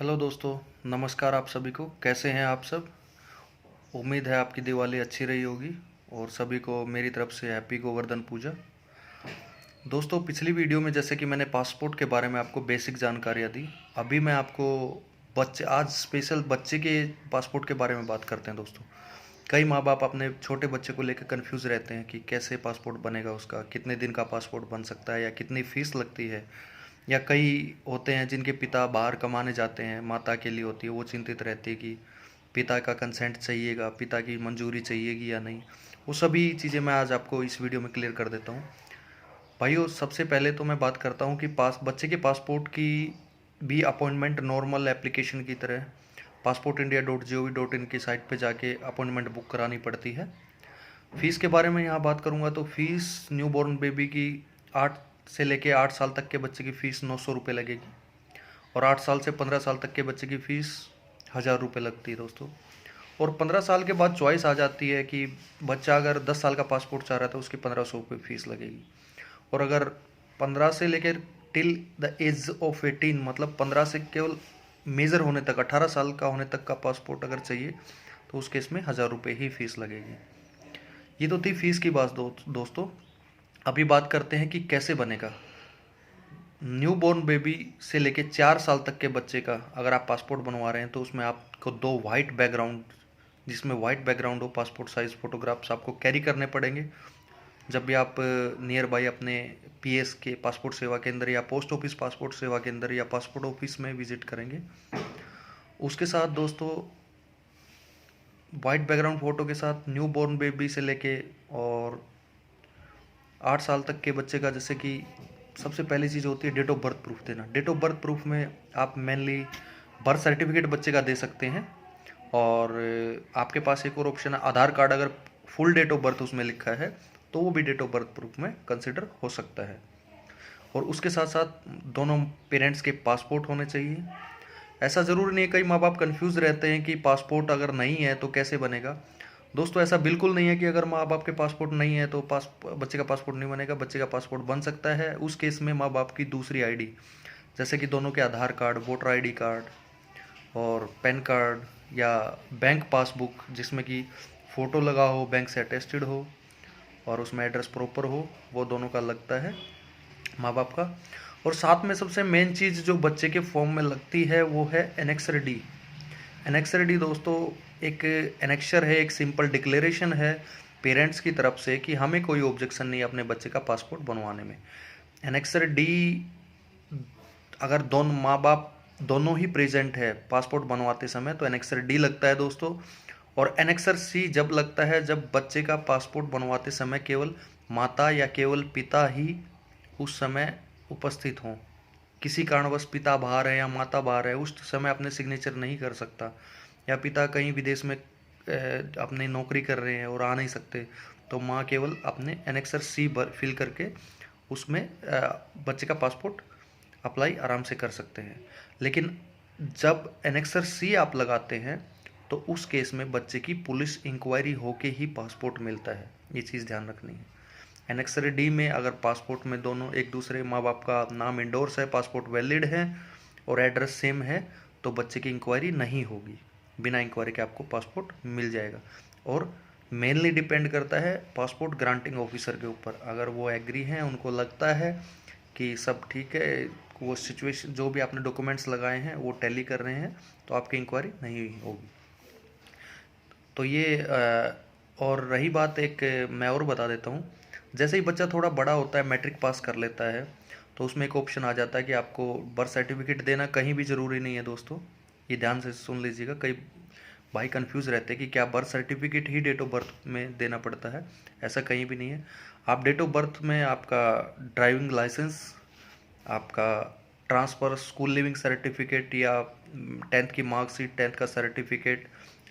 Hello दोस्तों, नमस्कार आप सभी को। कैसे हैं आप सब? उम्मीद है आपकी दिवाली अच्छी रही होगी और सभी को मेरी तरफ से हैप्पी गोवर्धन पूजा। दोस्तों, पिछली वीडियो में जैसे कि मैंने पासपोर्ट के बारे में आपको बेसिक जानकारियाँ दी, अभी मैं आपको आज स्पेशल बच्चे के पासपोर्ट के बारे में बात करते हैं दोस्तों। कई माँ बाप अपने छोटे बच्चे को लेकर कंफ्यूज रहते हैं कि कैसे पासपोर्ट बनेगा, उसका कितने दिन का पासपोर्ट बन सकता है या कितनी फ़ीस लगती है। या कई होते हैं जिनके पिता बाहर कमाने जाते हैं, माता के लिए होती है, वो चिंतित रहती है कि पिता का कंसेंट चाहिएगा, पिता की मंजूरी चाहिएगी या नहीं। वो सभी चीज़ें मैं आज आपको इस वीडियो में क्लियर कर देता हूँ। भाइयों, सबसे पहले तो मैं बात करता हूँ कि बच्चे के पासपोर्ट की भी अपॉइंटमेंट नॉर्मल एप्लीकेशन की तरह passportindia.gov.in की साइट पे जाके अपॉइंटमेंट बुक करानी पड़ती है। फ़ीस के बारे में यहाँ बात करूँगा तो फ़ीस न्यूबॉर्न बेबी की 8 से लेके 8 साल तक के बच्चे की फ़ीस 900 रुपये लगेगी और 8 साल से 15 साल तक के बच्चे की फ़ीस 1000 रुपये लगती है दोस्तों। और 15 साल के बाद चॉइस आ जाती है कि बच्चा अगर 10 साल का पासपोर्ट चाह रहा है तो उसकी 1500 रुपये फ़ीस लगेगी। और अगर 15 से लेकर टिल द एज ऑफ 18, मतलब 15 से केवल मेजर होने तक, 18 साल का होने तक का पासपोर्ट अगर चाहिए तो उस केस में 1000 रुपये ही फ़ीस लगेगी। ये तो थी फ़ीस की बात दोस्तों। अभी बात करते हैं कि कैसे बनेगा। न्यू बॉर्न बेबी से लेके 4 साल तक के बच्चे का अगर आप पासपोर्ट बनवा रहे हैं तो उसमें आपको 2 वाइट बैकग्राउंड, जिसमें वाइट बैकग्राउंड हो, पासपोर्ट साइज़ फ़ोटोग्राफ्स आपको कैरी करने पड़ेंगे जब भी आप नियर बाई अपने पीएस के पासपोर्ट सेवा केंद्र या पोस्ट ऑफिस पासपोर्ट सेवा केंद्र या पासपोर्ट ऑफिस में विजिट करेंगे। उसके साथ दोस्तों, वाइट बैकग्राउंड फ़ोटो के साथ न्यू बॉर्न बेबी से लेके और 8 साल तक के बच्चे का, जैसे कि सबसे पहली चीज़ होती है डेट ऑफ बर्थ प्रूफ देना। डेट ऑफ बर्थ प्रूफ में आप मेनली बर्थ सर्टिफिकेट बच्चे का दे सकते हैं और आपके पास एक और ऑप्शन है आधार कार्ड। अगर फुल डेट ऑफ बर्थ उसमें लिखा है तो वो भी डेट ऑफ बर्थ प्रूफ में कंसिडर हो सकता है। और उसके साथ साथ दोनों पेरेंट्स के पासपोर्ट होने चाहिए। ऐसा ज़रूरी नहीं है, कई माँ बाप कन्फ्यूज़ रहते हैं कि पासपोर्ट अगर नहीं है तो कैसे बनेगा। दोस्तों, ऐसा बिल्कुल नहीं है कि अगर माँ बाप के पासपोर्ट नहीं है तो बच्चे का पासपोर्ट नहीं बनेगा। बच्चे का पासपोर्ट बन सकता है उस केस में माँ बाप की दूसरी आईडी, जैसे कि दोनों के आधार कार्ड, वोटर आईडी कार्ड और पैन कार्ड या बैंक पासबुक जिसमें कि फ़ोटो लगा हो, बैंक से अटेस्टेड हो और उसमें एड्रेस प्रॉपर हो, वो दोनों का लगता है माँ बाप का। और साथ में सबसे मेन चीज़ जो बच्चे के फॉर्म में लगती है वो है एनेक्सर डी। एनेक्सर डी दोस्तों एक एनेक्सर है, एक सिंपल डिक्लेरेशन है पेरेंट्स की तरफ से कि हमें कोई ऑब्जेक्शन नहीं है अपने बच्चे का पासपोर्ट बनवाने में। एनेक्सर डी, अगर दोनों माँ बाप दोनों ही प्रेजेंट है पासपोर्ट बनवाते समय तो एनेक्सर डी लगता है दोस्तों। और एनेक्सर सी जब लगता है जब बच्चे का पासपोर्ट बनवाते समय केवल माता या केवल पिता ही उस समय उपस्थित हों। किसी कारणवश पिता बाहर है या माता बाहर है, उस समय अपने सिग्नेचर नहीं कर सकता, या पिता कहीं विदेश में अपनी नौकरी कर रहे हैं और आ नहीं सकते, तो माँ केवल अपने एनेक्सर सी फिल करके उसमें बच्चे का पासपोर्ट अप्लाई आराम से कर सकते हैं। लेकिन जब एनेक्सर सी आप लगाते हैं तो उस केस में बच्चे की पुलिस इंक्वायरी होके ही पासपोर्ट मिलता है। ये चीज़ ध्यान रखनी है। एनेक्सर डी में अगर पासपोर्ट में दोनों एक दूसरे माँ बाप का नाम इंडोर्स है, पासपोर्ट वैलिड है और एड्रेस सेम है तो बच्चे की इंक्वायरी नहीं होगी। बिना इंक्वायरी के आपको पासपोर्ट मिल जाएगा। और मेनली डिपेंड करता है पासपोर्ट ग्रांटिंग ऑफिसर के ऊपर। अगर वो एग्री हैं, उनको लगता है कि सब ठीक है, वो सिचुएशन जो भी आपने डॉक्यूमेंट्स लगाए हैं वो टैली कर रहे हैं, तो आपकी इंक्वायरी नहीं होगी। तो ये और रही बात, एक मैं और बता देता हूँ। जैसे ही बच्चा थोड़ा बड़ा होता है, मैट्रिक पास कर लेता है, तो उसमें एक ऑप्शन आ जाता है कि आपको बर्थ सर्टिफिकेट देना कहीं भी ज़रूरी नहीं है दोस्तों। ये ध्यान से सुन लीजिएगा, कई भाई कंफ्यूज रहते हैं कि क्या बर्थ सर्टिफिकेट ही डेट ऑफ बर्थ में देना पड़ता है। ऐसा कहीं भी नहीं है। आप डेट ऑफ बर्थ में आपका ड्राइविंग लाइसेंस, आपका ट्रांसफ़र स्कूल लिविंग सर्टिफिकेट या 10th की मार्कशीट, 10th का सर्टिफिकेट,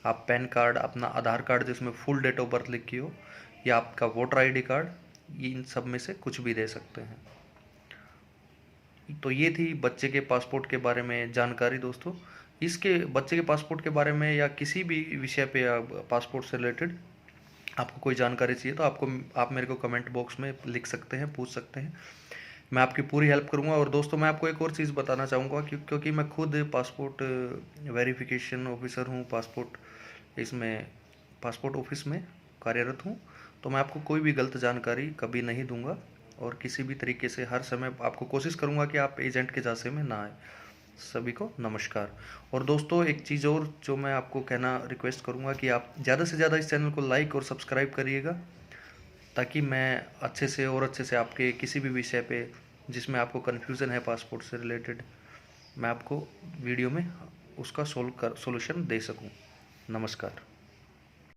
आप पैन कार्ड, अपना आधार कार्ड जिसमें फुल डेट ऑफ बर्थ लिखी हो, या आपका वोटर आईडी कार्ड, इन सब में से कुछ भी दे सकते हैं। तो ये थी बच्चे के पासपोर्ट के बारे में जानकारी दोस्तों। इसके बच्चे के पासपोर्ट के बारे में या किसी भी विषय पे या पासपोर्ट से रिलेटेड आपको कोई जानकारी चाहिए तो आप मेरे को कमेंट बॉक्स में लिख सकते हैं, पूछ सकते हैं। मैं आपकी पूरी हेल्प करूँगा। और दोस्तों मैं आपको एक और चीज़ बताना चाहूँगा क्योंकि मैं खुद पासपोर्ट वेरिफिकेशन ऑफिसर हूँ, पासपोर्ट ऑफिस में कार्यरत हूँ। तो मैं आपको कोई भी गलत जानकारी कभी नहीं दूंगा और किसी भी तरीके से हर समय आपको कोशिश करूँगा कि आप एजेंट के झांसे में ना आए। सभी को नमस्कार। और दोस्तों एक चीज़ और जो मैं आपको कहना रिक्वेस्ट करूँगा कि आप ज़्यादा से ज़्यादा इस चैनल को लाइक और सब्सक्राइब करिएगा, ताकि मैं अच्छे से आपके किसी भी विषय पे जिसमें आपको कन्फ्यूज़न है पासपोर्ट से रिलेटेड, मैं आपको वीडियो में उसका सोल्यूशन दे सकूं। नमस्कार।